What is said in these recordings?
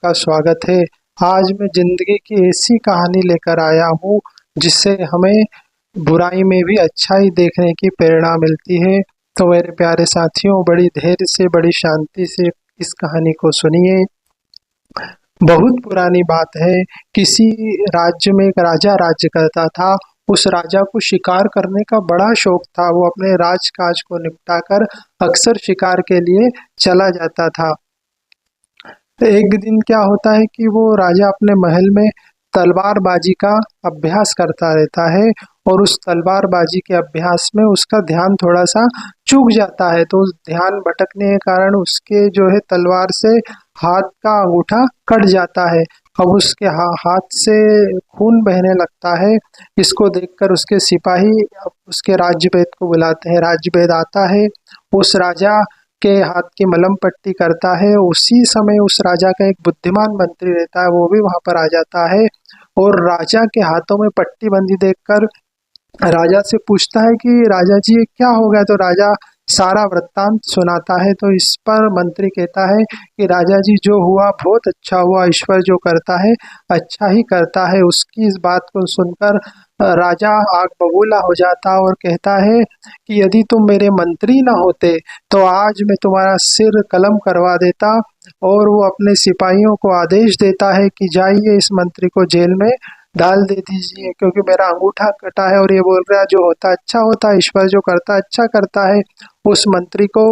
आपका स्वागत है। आज मैं जिंदगी की ऐसी कहानी लेकर आया हूँ जिससे हमें बुराई में भी अच्छाई देखने की प्रेरणा मिलती है। तो मेरे प्यारे साथियों, बड़ी धैर्य से, बड़ी शांति से इस कहानी को सुनिए। बहुत पुरानी बात है। किसी राज्य में एक राजा राज्य करता था। उस राजा को शिकार करने का बड़ा शौक था। वो अपने राजकाज को निपटाकर अक्सर शिकार के लिए चला जाता था। एक दिन क्या होता है कि वो राजा अपने महल में तलवारबाजी का अभ्यास करता रहता है और उस तलवारबाजी के अभ्यास में उसका ध्यान थोड़ा सा चूक जाता है। तो उस ध्यान भटकने के कारण उसके जो है तलवार से हाथ का अंगूठा कट जाता है। अब उसके हाथ से खून बहने लगता है। इसको देखकर उसके सिपाही उसके राज्यभेद को बुलाते हैं। राज्यभेद आता है, उस राजा के हाथ की मलहम पट्टी करता है। उसी समय उस राजा का एक बुद्धिमान मंत्री रहता है, वो भी वहां पर आ जाता है और राजा के हाथों में पट्टी बंधी देखकर राजा से पूछता है कि राजा जी ये क्या हो गया। तो राजा सारा वृत्तांत सुनाता है। तो इस पर मंत्री कहता है कि राजा जी जो हुआ बहुत अच्छा हुआ, ईश्वर जो करता है अच्छा ही करता है। उसकी इस बात को सुनकर राजा आग बबूला हो जाता और कहता है कि यदि तुम मेरे मंत्री ना होते तो आज मैं तुम्हारा सिर कलम करवा देता। और वो अपने सिपाहियों को आदेश देता है कि जाइए इस मंत्री को जेल में डाल दे दीजिए, क्योंकि मेरा अंगूठा कटा है और ये बोल रहा है जो होता अच्छा होता है, ईश्वर जो करता अच्छा करता है। उस मंत्री को,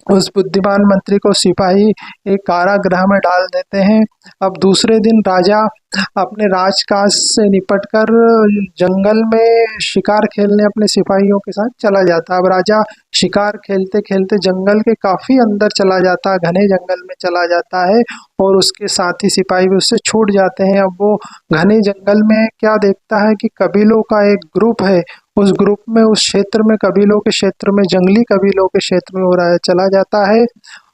उस बुद्धिमान मंत्री को सिपाही एक कारागृह में डाल देते हैं। अब दूसरे दिन राजा अपने राजकाज से निपटकर जंगल में शिकार खेलने अपने सिपाहियों के साथ चला जाता है। अब राजा शिकार खेलते खेलते जंगल के काफी अंदर चला जाता है, घने जंगल में चला जाता है और उसके साथी सिपाही भी उससे छूट जाते हैं। अब वो घने जंगल में क्या देखता है कि कबीलों का एक ग्रुप है। उस ग्रुप में, उस क्षेत्र में, कबीलों के क्षेत्र में, जंगली कबीलों के क्षेत्र में वो राजा चला जाता है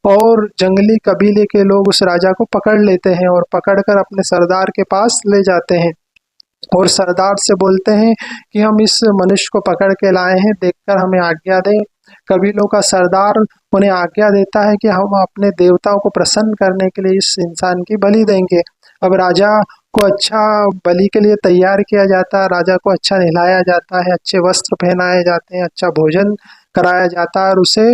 और जंगली कबीले के लोग उस राजा को पकड़ लेते हैं और पकड़कर अपने सरदार के पास ले जाते हैं और सरदार से बोलते हैं कि हम इस मनुष्य को पकड़ के लाए हैं, देखकर हमें आज्ञा दें। कबीलों का सरदार उन्हें आज्ञा देता है कि हम अपने देवताओं को प्रसन्न करने के लिए इस इंसान की बलि देंगे। अब राजा को अच्छा बलि के लिए तैयार किया जाता है, राजा को अच्छा नहलाया जाता है, अच्छे वस्त्र पहनाए जाते हैं, अच्छा भोजन कराया जाता है और उसे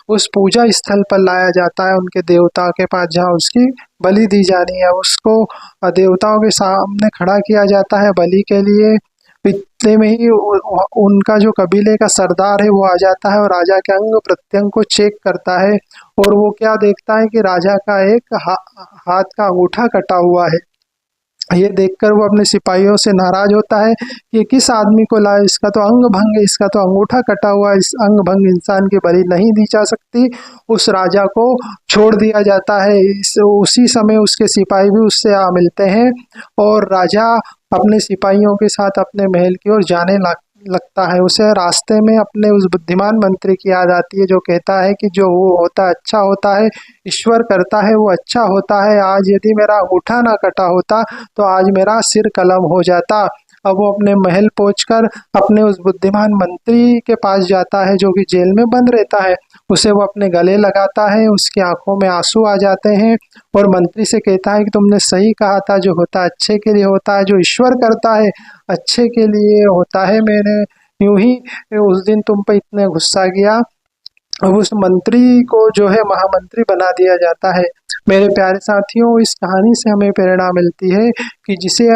उस पूजा स्थल पर लाया जाता है, उनके देवता के पास जहाँ उसकी बलि दी जानी है। उसको देवताओं के सामने खड़ा किया जाता है बलि के लिए। इतने में ही उनका जो कबीले का सरदार है वो आ जाता है और राजा के अंग प्रत्यंग को चेक करता है और वो क्या देखता है कि राजा का एक हाथ का अंगूठा कटा हुआ है। ये देखकर वो अपने सिपाहियों से नाराज होता है कि किस आदमी को लाए, इसका तो अंग भंग है, इसका तो अंगूठा कटा हुआ है, इस अंग भंग इंसान की बलि नहीं दी जा सकती। उस राजा को छोड़ दिया जाता है। उसी समय उसके सिपाही भी उससे आ मिलते हैं और राजा अपने सिपाहियों के साथ अपने महल की ओर जाने लगता है। उसे रास्ते में अपने उस बुद्धिमान मंत्री की याद आती है जो कहता है कि जो वो होता अच्छा होता है, ईश्वर करता है वो अच्छा होता है। आज यदि मेरा अंगूठा ना कटा होता तो आज मेरा सिर कलम हो जाता। अब वो अपने महल पहुंचकर अपने उस बुद्धिमान मंत्री के पास जाता है जो कि जेल में बंद रहता है। उसे वो अपने गले लगाता है, उसकी आंखों में आंसू आ जाते हैं और मंत्री से कहता है कि तुमने सही कहा था, जो होता अच्छे के लिए होता है, जो ईश्वर करता है अच्छे के लिए होता है। मैंने यूं ही उस दिन तुम पे इतने गुस्सा किया। अब उस मंत्री को जो है महामंत्री बना दिया जाता है। मेरे प्यारे साथियों, इस कहानी से हमें प्रेरणा मिलती है कि जिसे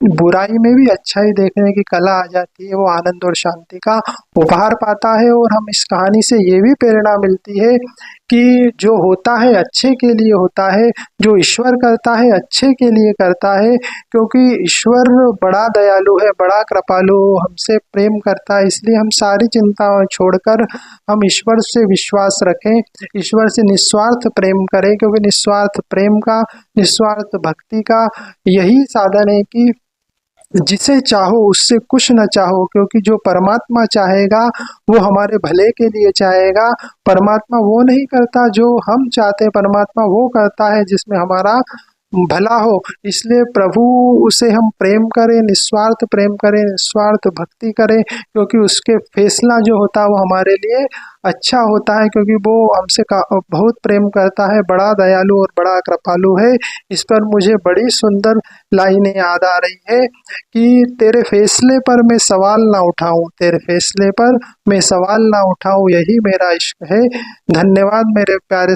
बुराई में भी अच्छाई देखने की कला आ जाती है, वो आनंद और शांति का उपहार पाता है। और हम इस कहानी से ये भी प्रेरणा मिलती है कि जो होता है अच्छे के लिए होता है, जो ईश्वर करता है अच्छे के लिए करता है, क्योंकि ईश्वर बड़ा दयालु है, बड़ा कृपालु, हमसे प्रेम करता है। इसलिए हम सारी चिंताएं छोड़कर हम ईश्वर से विश्वास रखें, ईश्वर से निस्वार्थ प्रेम करें, क्योंकि निस्वार्थ प्रेम का, निस्वार्थ भक्ति का यही साधन है कि जिसे चाहो उससे कुछ न चाहो, क्योंकि जो परमात्मा चाहेगा वो हमारे भले के लिए चाहेगा। परमात्मा वो नहीं करता जो हम चाहते, परमात्मा वो करता है जिसमें हमारा भला हो। इसलिए प्रभु उसे हम प्रेम करें, निस्वार्थ प्रेम करें, निस्वार्थ भक्ति करें, क्योंकि उसके फैसला जो होता है वो हमारे लिए अच्छा होता है, क्योंकि वो हमसे बहुत प्रेम करता है, बड़ा दयालु और बड़ा कृपालु है। इस पर मुझे बड़ी सुंदर लाइनें याद आ रही है कि तेरे फैसले पर मैं सवाल ना उठाऊं, तेरे फैसले पर मैं सवाल ना उठाऊं, यही मेरा इश्क है। धन्यवाद मेरे प्यारे